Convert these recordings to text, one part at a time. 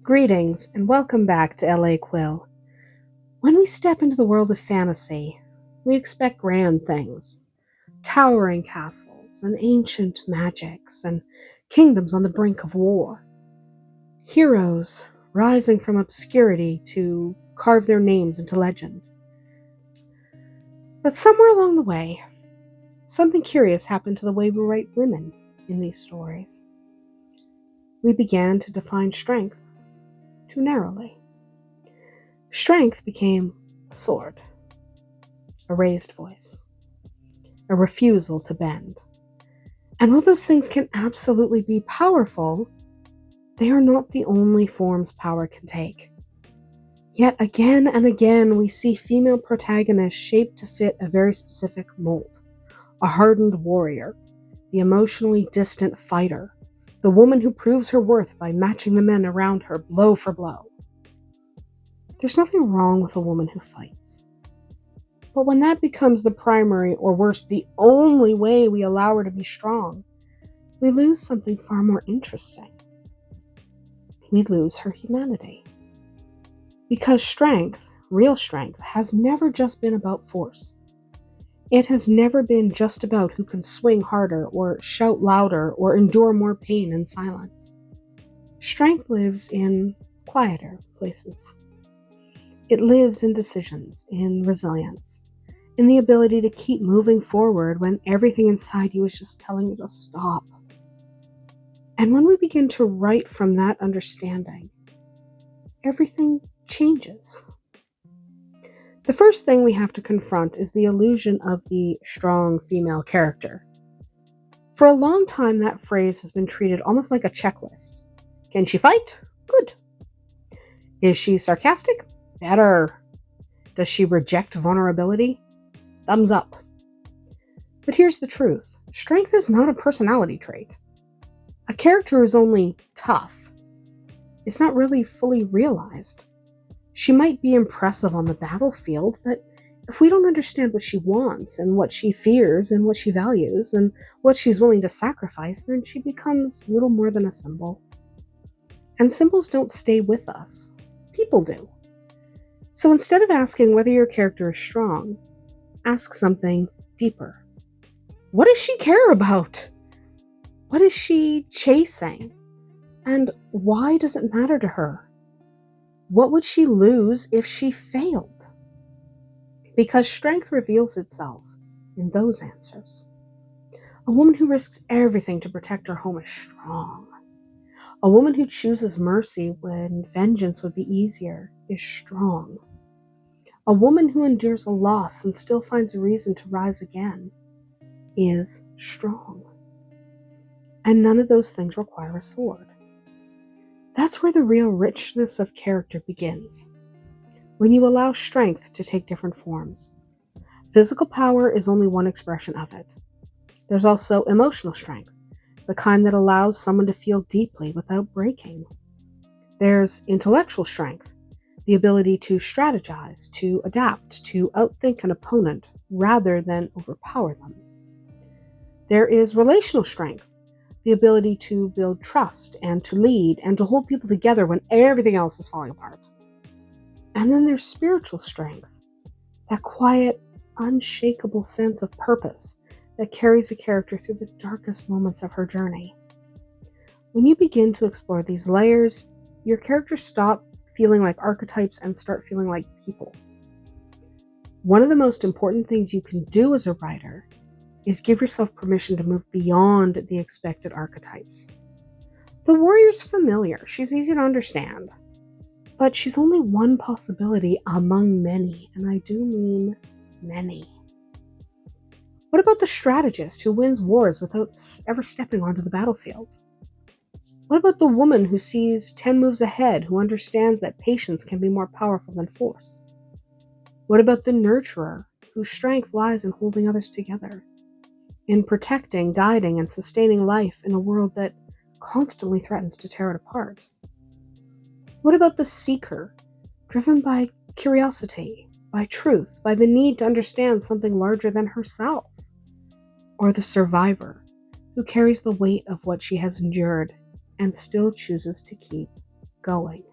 Greetings and welcome back to LA Quill. When we step into the world of fantasy, we expect grand things, towering castles and ancient magics and kingdoms on the brink of war. Heroes rising from obscurity to carve their names into legend. But somewhere along the way, something curious happened to the way we write women in these stories. We began to define strength too narrowly. Strength became a sword, a raised voice, a refusal to bend. And while those things can absolutely be powerful, they are not the only forms power can take. Yet again and again, we see female protagonists shaped to fit a very specific mold. A hardened warrior, the emotionally distant fighter, the woman who proves her worth by matching the men around her blow for blow. There's nothing wrong with a woman who fights. But when that becomes the primary, or worse, the only way we allow her to be strong, we lose something far more interesting. We lose her humanity. Because strength, real strength, has never just been about force. It has never been just about who can swing harder, or shout louder, or endure more pain in silence. Strength lives in quieter places. It lives in decisions, in resilience, in the ability to keep moving forward when everything inside you is just telling you to stop. And when we begin to write from that understanding, everything changes. The first thing we have to confront is the illusion of the strong female character. For a long time, that phrase has been treated almost like a checklist. Can she fight? Good. Is she sarcastic? Better. Does she reject vulnerability? Thumbs up. But here's the truth. Strength is not a personality trait. A character is only tough. It's not really fully realized. She might be impressive on the battlefield, but if we don't understand what she wants and what she fears and what she values and what she's willing to sacrifice, then she becomes little more than a symbol. And symbols don't stay with us. People do. So instead of asking whether your character is strong, ask something deeper. What does she care about? What is she chasing? And why does it matter to her? What would she lose if she failed? Because strength reveals itself in those answers. A woman who risks everything to protect her home is strong. A woman who chooses mercy when vengeance would be easier is strong. A woman who endures a loss and still finds a reason to rise again is strong. And none of those things require a sword. That's where the real richness of character begins. When you allow strength to take different forms. Physical power is only one expression of it. There's also emotional strength, the kind that allows someone to feel deeply without breaking. There's intellectual strength, the ability to strategize, to adapt, to outthink an opponent rather than overpower them. There is relational strength, the ability to build trust and to lead and to hold people together when everything else is falling apart. And then there's spiritual strength, that quiet, unshakable sense of purpose that carries a character through the darkest moments of her journey. When you begin to explore these layers, your characters stop feeling like archetypes and start feeling like people. One of the most important things you can do as a writer is give yourself permission to move beyond the expected archetypes. The warrior's familiar, she's easy to understand, but she's only one possibility among many, and I do mean many. What about the strategist who wins wars without ever stepping onto the battlefield? What about the woman who sees 10 moves ahead, who understands that patience can be more powerful than force? What about the nurturer, whose strength lies in holding others together, in protecting, guiding, and sustaining life in a world that constantly threatens to tear it apart? What about the seeker, driven by curiosity, by truth, by the need to understand something larger than herself? Or the survivor, who carries the weight of what she has endured and still chooses to keep going?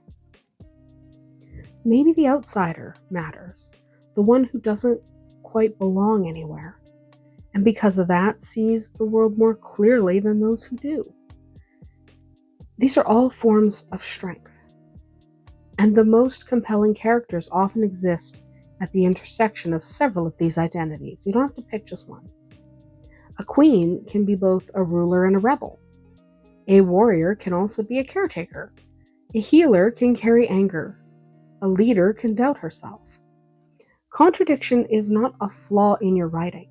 Maybe the outsider matters, the one who doesn't quite belong anywhere, and because of that sees the world more clearly than those who do. These are all forms of strength, and the most compelling characters often exist at the intersection of several of these identities. You don't have to pick just one. A queen can be both a ruler and a rebel. A warrior can also be a caretaker. A healer can carry anger. A leader can doubt herself. Contradiction is not a flaw in your writing.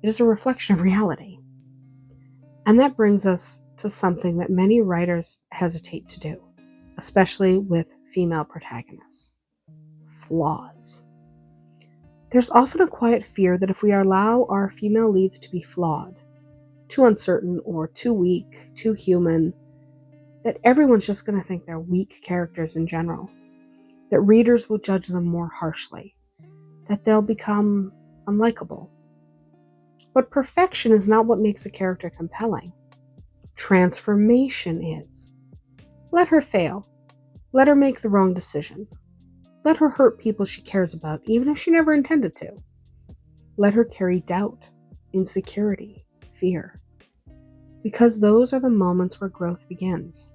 It is a reflection of reality. And that brings us to something that many writers hesitate to do, especially with female protagonists: flaws. There's often a quiet fear that if we allow our female leads to be flawed, too uncertain or too weak, too human, that everyone's just going to think they're weak characters in general, that readers will judge them more harshly, that they'll become unlikable. But perfection is not what makes a character compelling. Transformation is. Let her fail. Let her make the wrong decision. Let her hurt people she cares about, even if she never intended to. Let her carry doubt, insecurity, fear. Because those are the moments where growth begins.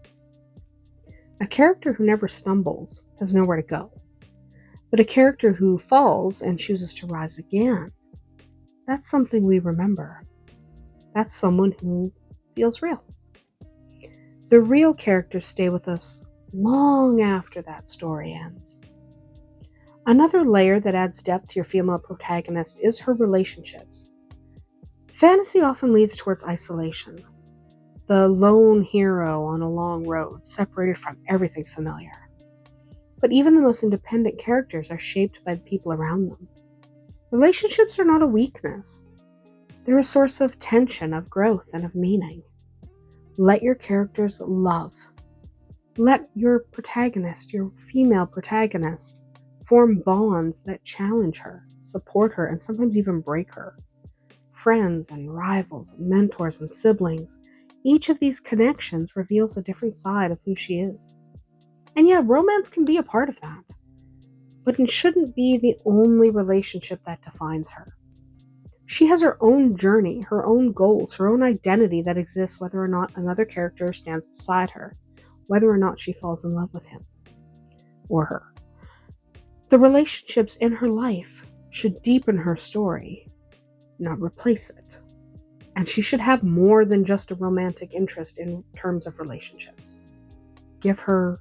A character who never stumbles has nowhere to go. But a character who falls and chooses to rise again, that's something we remember. That's someone who feels real. The real characters stay with us long after that story ends. Another layer that adds depth to your female protagonist is her relationships. Fantasy often leads towards isolation. The lone hero on a long road, separated from everything familiar. But even the most independent characters are shaped by the people around them. Relationships are not a weakness. They're a source of tension, of growth, and of meaning. Let your characters love. Let your protagonist, your female protagonist, form bonds that challenge her, support her, and sometimes even break her. Friends and rivals and mentors and siblings, each of these connections reveals a different side of who she is. And yeah, romance can be a part of that, but it shouldn't be the only relationship that defines her. She has her own journey, her own goals, her own identity that exists whether or not another character stands beside her, whether or not she falls in love with him or her. The relationships in her life should deepen her story, not replace it. And she should have more than just a romantic interest in terms of relationships. Give her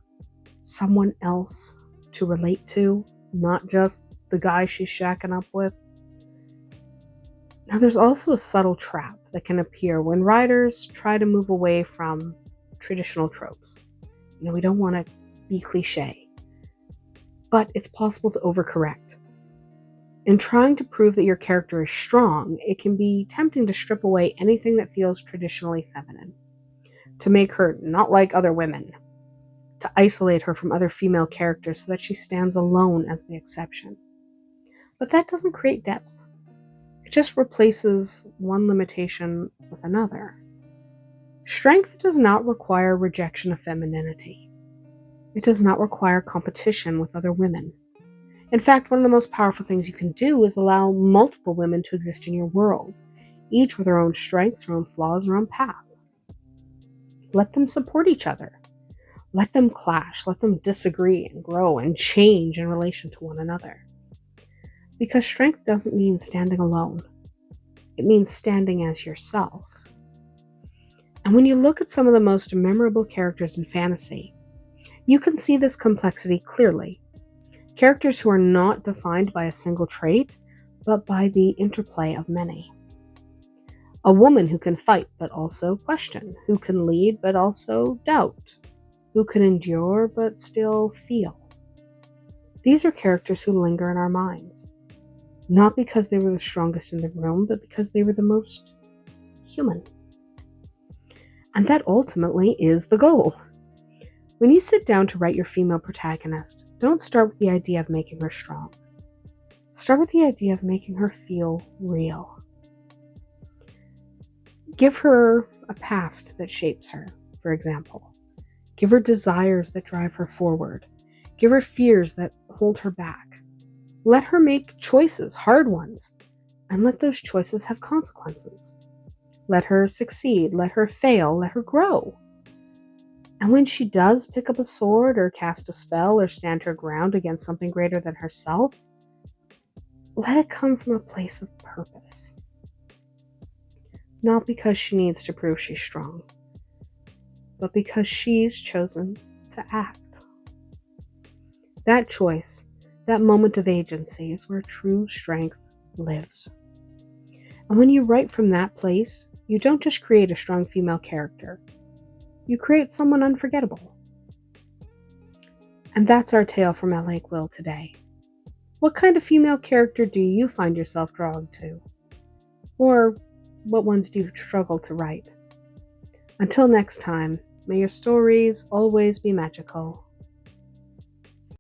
someone else to relate to, not just the guy she's shacking up with. Now, there's also a subtle trap that can appear when writers try to move away from traditional tropes. We don't want to be cliche, but it's possible to overcorrect. In trying to prove that your character is strong, it can be tempting to strip away anything that feels traditionally feminine, to make her not like other women, to isolate her from other female characters so that she stands alone as the exception. But that doesn't create depth. It just replaces one limitation with another. Strength does not require rejection of femininity. It does not require competition with other women. In fact, one of the most powerful things you can do is allow multiple women to exist in your world, each with their own strengths, their own flaws, their own path. Let them support each other. Let them clash. Let them disagree and grow and change in relation to one another. Because strength doesn't mean standing alone. It means standing as yourself. And when you look at some of the most memorable characters in fantasy, you can see this complexity clearly. Characters who are not defined by a single trait, but by the interplay of many. A woman who can fight but also question, who can lead but also doubt, who can endure but still feel. These are characters who linger in our minds, not because they were the strongest in the room, but because they were the most human. And that ultimately is the goal. When you sit down to write your female protagonist, don't start with the idea of making her strong. Start with the idea of making her feel real. Give her a past that shapes her, for example. Give her desires that drive her forward. Give her fears that hold her back. Let her make choices, hard ones, and let those choices have consequences. Let her succeed, let her fail, let her grow. And when she does pick up a sword or cast a spell or stand her ground against something greater than herself, let it come from a place of purpose. Not because she needs to prove she's strong, but because she's chosen to act. That choice, that moment of agency, is where true strength lives. And when you write from that place, you don't just create a strong female character, you create someone unforgettable. And that's our tale from LA Quill today. What kind of female character do you find yourself drawn to? Or what ones do you struggle to write? Until next time, may your stories always be magical.